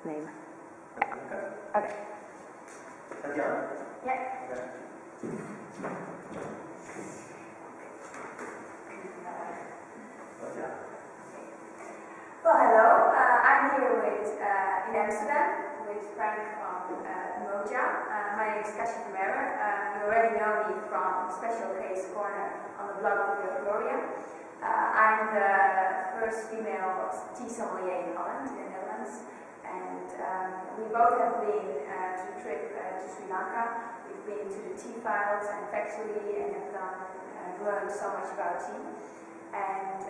name. Okay. Yeah. Well, hello. I'm here in Amsterdam with Frank from Umojo. My name is Gloria. You already know me from Special Case Corner on the blog of Gloria. I'm the first female tea sommelier in Holland, in the Netherlands, and we both have been to a trip to Sri Lanka. We've been to the tea fields and factory and have learned so much about tea. And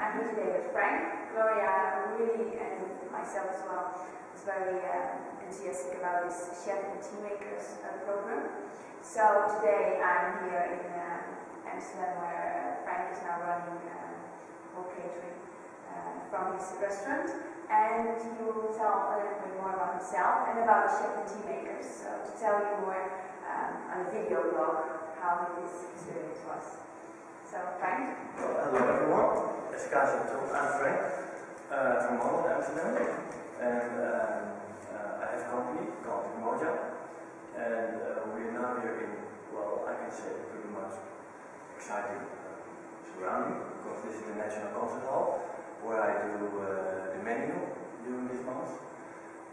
I'm here today with Frank. Gloria really, and myself as well, was very enthusiastic about this Chef and Teamakers program. So today I'm here in Amsterdam, where Frank is now running whole catering from his restaurant. And he will tell a little bit more about himself and about the Chef and Teamakers. So to tell you more on a video blog how his experience was. So, Frank? Well, hello everyone. As Kasia told, I'm Frank from Holland, Amsterdam, and I have a company called Umojo, and we're now here in, well, I can say pretty much exciting surrounding, because this is the National Concert Hall, where I do the menu during this month,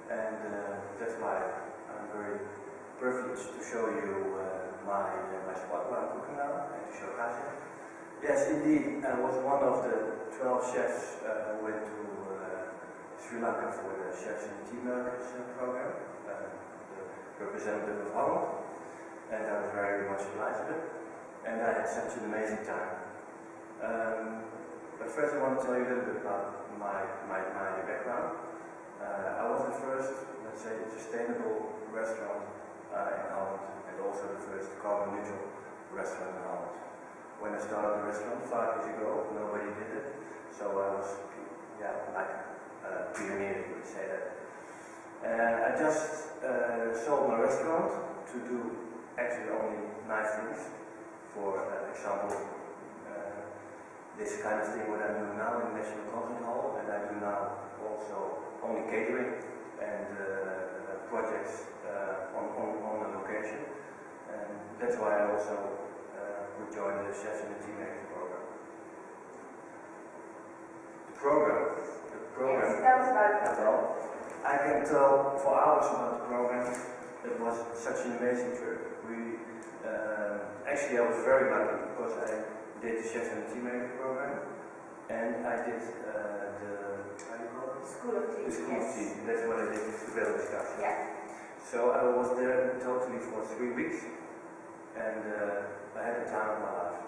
and that's why I'm very privileged to show you my spot where I'm cooking now, and to show Kasia. Yes, indeed, I was one of the 12 chefs who went to Sri Lanka for the Chefs and Teamaker program, the representative of Holland, and I was very much obliged with it, and I had such an amazing time. But first I want to tell you a little bit about my background. I was the first, let's say, sustainable restaurant in Holland, and also the first carbon neutral restaurant in Holland. When I started the restaurant 5 years ago, nobody did it, so I was, like a pioneer, you would say that. I just sold my restaurant to do actually only nice things. For example, this kind of thing what I'm doing now in the National Concert Hall, and I do now also only catering and projects on the location. And that's why I also would join the Chefs and the Teamakers program. The program. Yes, that was about the program. I can tell for hours about the program. It was such an amazing trip. We actually I was very lucky because I did the Chefs and the Teamakers program, and I did how do you call it? School of Tea. The School of Tea. That's what I did together with Kasia. Yeah. So I was there totally for 3 weeks, and I had the time of my life.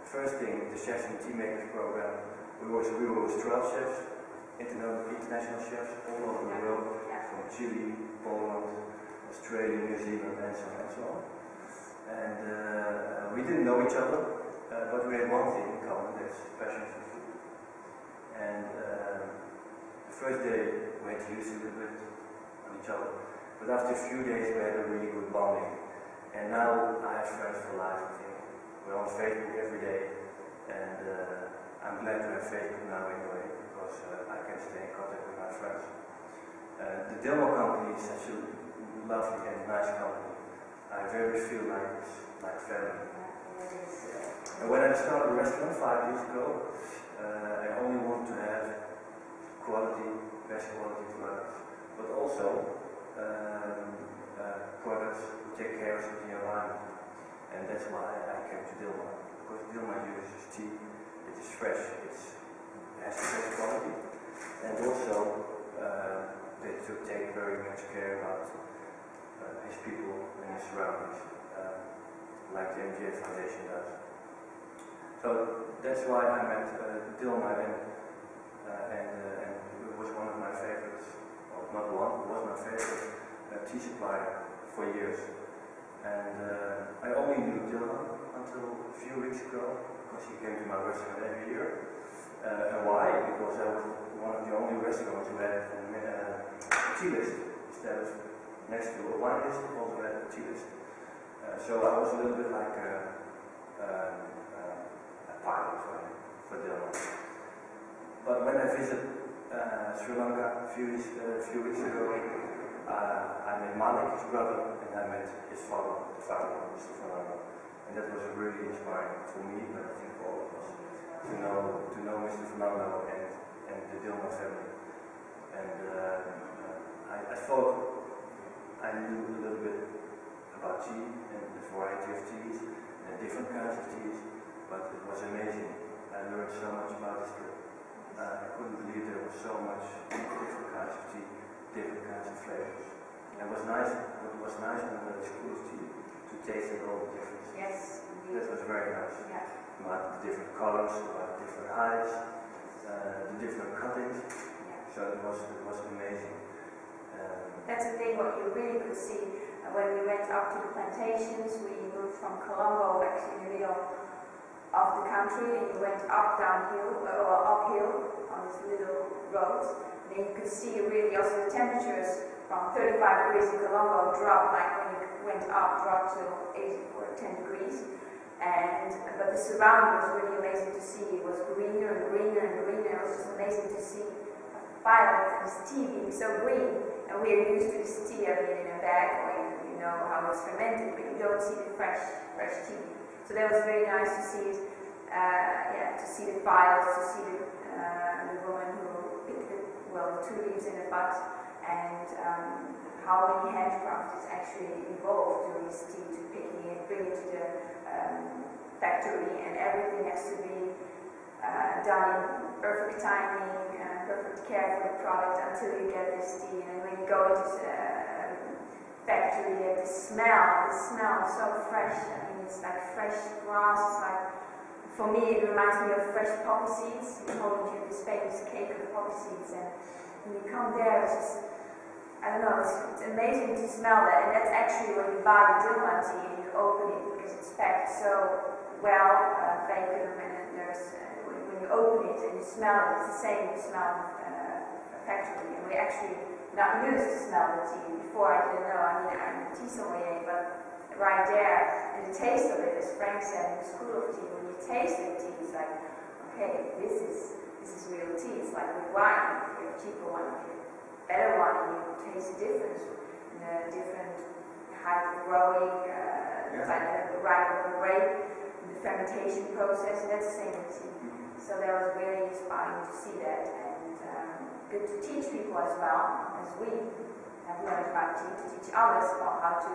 First thing, the Chefs and Teamakers program, we were with 12 chefs, international chefs all over the world, from Chile, Poland, Australia, New Zealand, and so on and so on. And we didn't know each other, but we had one thing in common, that's passion for food. And the first day we had to use a little bit on each other, but after a few days we had a really good bonding. And now I have friends for life, I think. We're on Facebook every day, and I'm glad to have Facebook now anyway, because I can stay in contact with my friends. The Dilmah company is such a lovely and nice company. I very feel like it's like family. And when I started the restaurant 5 years ago, I only want to have quality, best quality products, but also products who take care of the environment. And that's why I came to Dilmah, because Dilmah uses tea, it is fresh, it has the best quality, and also they should take very much care about his people and his surroundings, like the MJF Foundation does. So that's why I met Dilmah, and it was one of my favorites, or not one, it was my favorite tea supplier for years. And I only knew Dilmah until a few weeks ago, because he came to my restaurant every year. And why? Because I was one of the only restaurants who had a tea list. Instead of next to a wine list, also had a tea list. So I was a little bit like a pilot for Dilmah. But when I visit Sri Sri Lanka a few weeks ago. I met Malik's brother and I met his father, the father of Mr. Fernando. And that was really inspiring for me, but I think for all of us, to know Mr. Fernando and the Dilmah family. And I thought I knew a little bit about tea and the variety of teas and different kinds of teas, but it was amazing. I learned so much about this trip. I couldn't believe there was so much different kinds of tea, different kinds of flavors. It was nice when the exclusive tea to taste it all the difference. Yes, indeed. That was very nice. Yeah. About the different colors, about the different heights, the different cuttings. Yeah. So it was amazing. That's the thing, what you really could see when we went up to the plantations. We moved from Colombo, actually in the middle of the country, and you went uphill on this little road. And then you could see really also the temperatures from 35 degrees in Colombo dropped, like when you went up, dropped to 8 or 10 degrees. But the surrounding was really amazing to see. It was greener and greener and greener. It was just amazing to see a violet and this tea being so green. And we are used to this tea, I mean, in a bag, or you know how it's fermented, but you don't see the fresh tea. So that was very nice to see it. To see the violets, to see the woman who picked the 2 leaves in a butt, and how many handcrafts actually involved doing this tea, to picking it, bring it to the factory, and everything has to be done in perfect timing, perfect care for the product until you get this tea. And when you go into the factory, you have the smell is so fresh. I mean, it's like fresh grass. It's like, for me, it reminds me of fresh poppy seeds. In Holland, you have this famous cake of poppy seeds, and when you come there, it's just, I don't know, it's amazing to smell that. And that's actually when you buy the Dilmah tea and you open it, because it's packed so well, vacuum, and there's when you open it and you smell it, it's the same you smell a factory. And we actually not used to smell the tea. Before, I didn't know. I mean, I'm a tea sommelier, but right there, and the taste of it, as Frank said in the School of Tea, when you taste the tea, it's like, okay, this is real tea. It's like with wine. If you have a cheaper one, if you have a better one, and you taste the difference in the different height of growing, like the ripe of the grape, the fermentation process, and that's the same with tea. So that was very inspiring to see that, and good to teach people as well, as we have learned about tea, to teach others about how to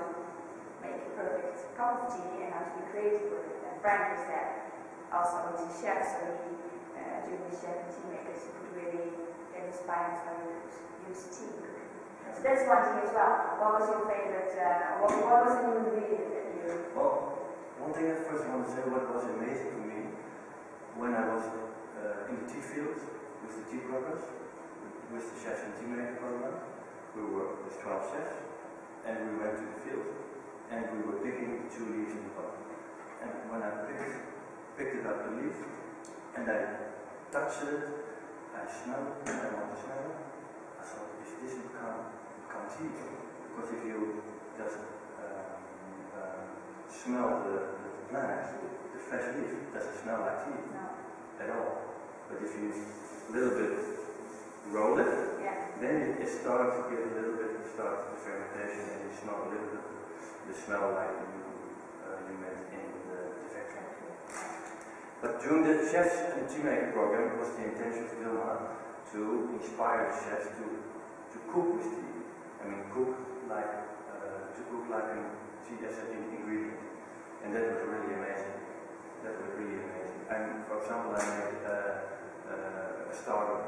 make a perfect cup of tea and how to be creative with it. And Frank is that also he's a chef, so he, during the chef and Teamaker, he could really get inspired how you could use tea. So that's one thing as well. What was your favorite, what was the new ingredient that you... Well, one thing I first want to say, what was amazing to me, when I was in the tea field with the tea programs, with the chefs and Teamaker program, we were with 12 chefs, and we went to the field, and we were picking 2 leaves in the pot. And when I picked it up, the leaf, and I touched it, I smelled it, I want to smell it. I thought, if this become tea, because if you just smell the plant, the fresh leaf, it doesn't smell like tea at all. But if you a little bit roll it, then it starts to get a little bit, starts the fermentation, and you smell a little bit the smell like you made in the factory. But during the Chefs and Teamaker program, it was the intention of Dilmah to inspire the chefs to cook with tea. I mean, cook like a tea as an ingredient, and that was really amazing. That was really amazing. And for example, I made a starter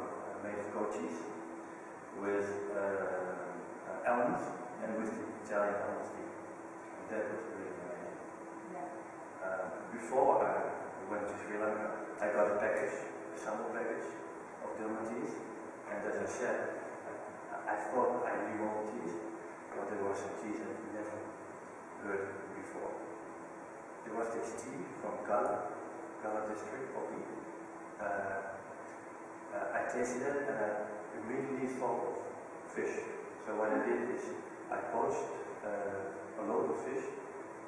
made of goat cheese with almonds and with the Italian almond tea. And that was really amazing. Before I went to Sri Lanka, I got a package, a sample package of Dilmah teas, and as I said, I thought I knew all the teas, but there were some teas that I never heard before. There was this tea from Gala district, Cuppe. I tasted it and I immediately thought of fish. So what I did is I poached a load of fish,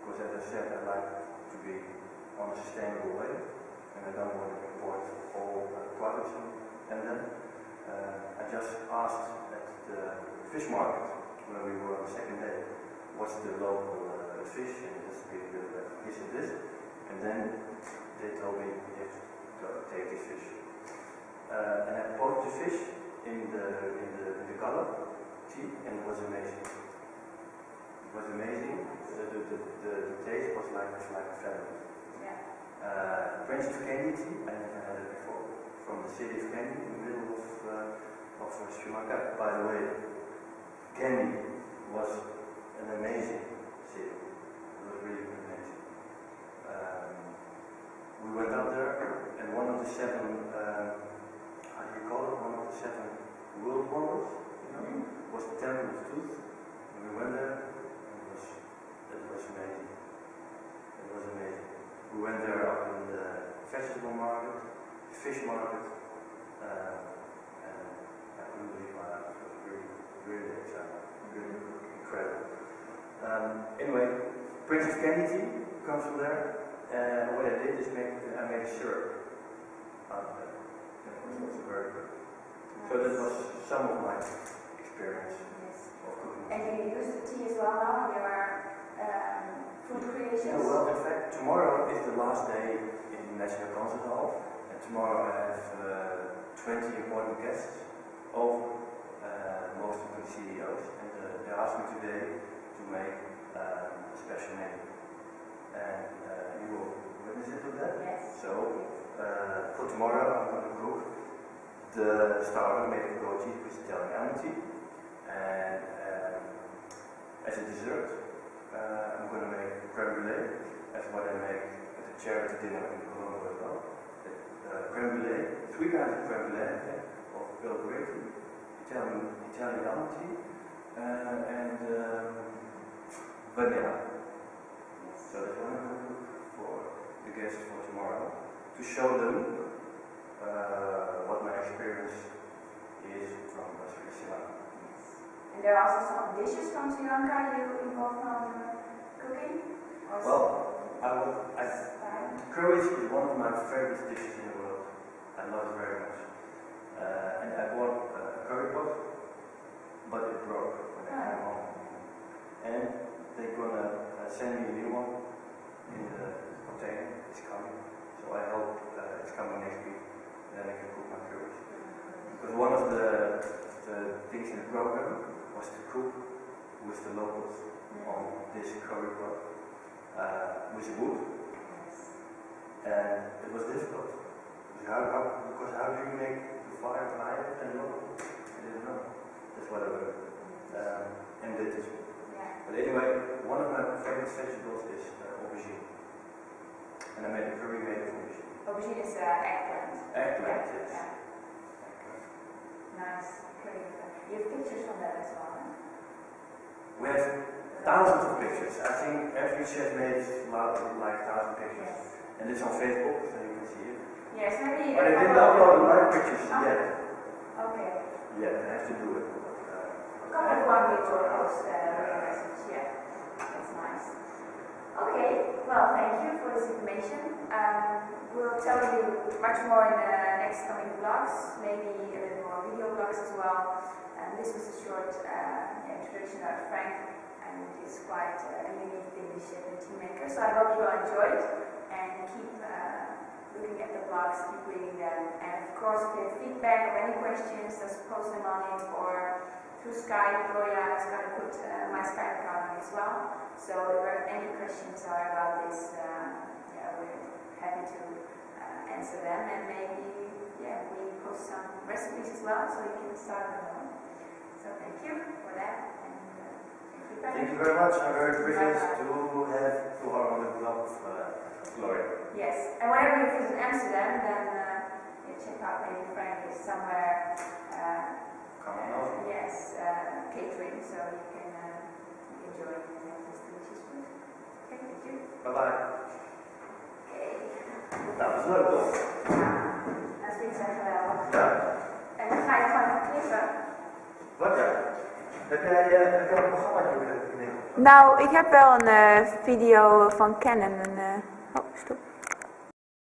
because as I said, I like to be on a sustainable way, and I don't want to import all products. And then I just asked at the fish market when we were on the second day, what's the local fish, and just really good this and this, and then they told me you have to take this fish. And I poached the fish in the color tea, and it was amazing. It was amazing. The taste was like a family. Yeah. French candy tea, I never had it before. From the city of Candy, in the middle of Sri Lanka. By the way, Candy was an amazing city. It was really amazing. We went up there, and one of the 7, how do you call it? One of the 7 world wonders, you know, was the Temple of Truth. And we went there, and it was amazing. It was amazing. We went there up in the vegetable market, fish market, and I couldn't believe my eyes. It was really exciting, really incredible. Anyway, Princess Candy tea comes from there, and what I did is I made a syrup out of it. It was also very good. So that was some of my experience of cooking. And you use the tea as well now in your food creations? Yeah, well, in fact, tomorrow is the last day in the National Concert Hall, and tomorrow I have 20 important guests over, most of them CEOs, and they asked me today to make a special menu. And you will witness it with that? Yes. So, for tomorrow I'm going to cook the starter made of goat cheese with Italian almond tea, and as a dessert I'm going to make creme brulee, as what I make at the charity dinner in Colombo as well. Creme brulee, 3 kinds of creme brulee, okay, of Earl Grey tea, Italian almond tea, and vanilla. So that's what I'm going to cook for the guests for tomorrow, to show them what my experience is from Sri Lanka. Yes. And there are also some dishes from Sri Lanka you involved on cooking? Well, curry is one of my favorite dishes in the world. I love it very much. And I bought a curry pot, but it broke when I came home. And they're gonna send me a new one in the container. It's coming. So I hope it's coming next week. Then I can cook my curries. Because one of the things in the program was to cook with the locals on this curry pot with wood. And it was difficult. Because how do you make the fire higher and lower? I didn't know. That's what I learned. And did it. But anyway, one of my favorite vegetables is aubergine. And I made a curry made of aubergine. Aubergine is eggplant. Eggplant, yes. Yeah. Nice. Curry. You have pictures from that as well, huh? We have thousands of pictures. I think every chef made like 1,000 pictures. Yes. And it's on Facebook, so you can see it. Yes, maybe. But I didn't upload my pictures yet. Okay. Yeah, I have to do it. Couple of one with your post message, yeah. That's nice. Okay, well, thank you for this information. We'll tell you much more in the next coming vlogs, maybe a little more video vlogs as well. This was a short introduction about Frank, and it is quite a unique thing to share with Teamaker. So I hope you all enjoyed, and keep looking at the vlogs, keep reading them. And of course, if you have feedback or any questions, just post them on it, or through Skype. Gloria is going to put my Skype account on as well. So if any questions are about this, we're happy to answer them, and maybe we post some recipes as well, so you can start at home. So thank you for that, and thank you very much. I'm very privileged to have to on the blog of Gloria. Yes, and whenever you visit Amsterdam, then check out maybe Frank is somewhere. Yes, catering, so you can enjoy this delicious food. Okay, thank you. Bye-bye. Okay. Dat is leuk toch? Ja, dat vind ik geweldig. Ja. En dan ga je gewoon knippen. Wat ja? Heb jij een programma knippen? Nou, ik heb wel een video van Canon. Oh, stop.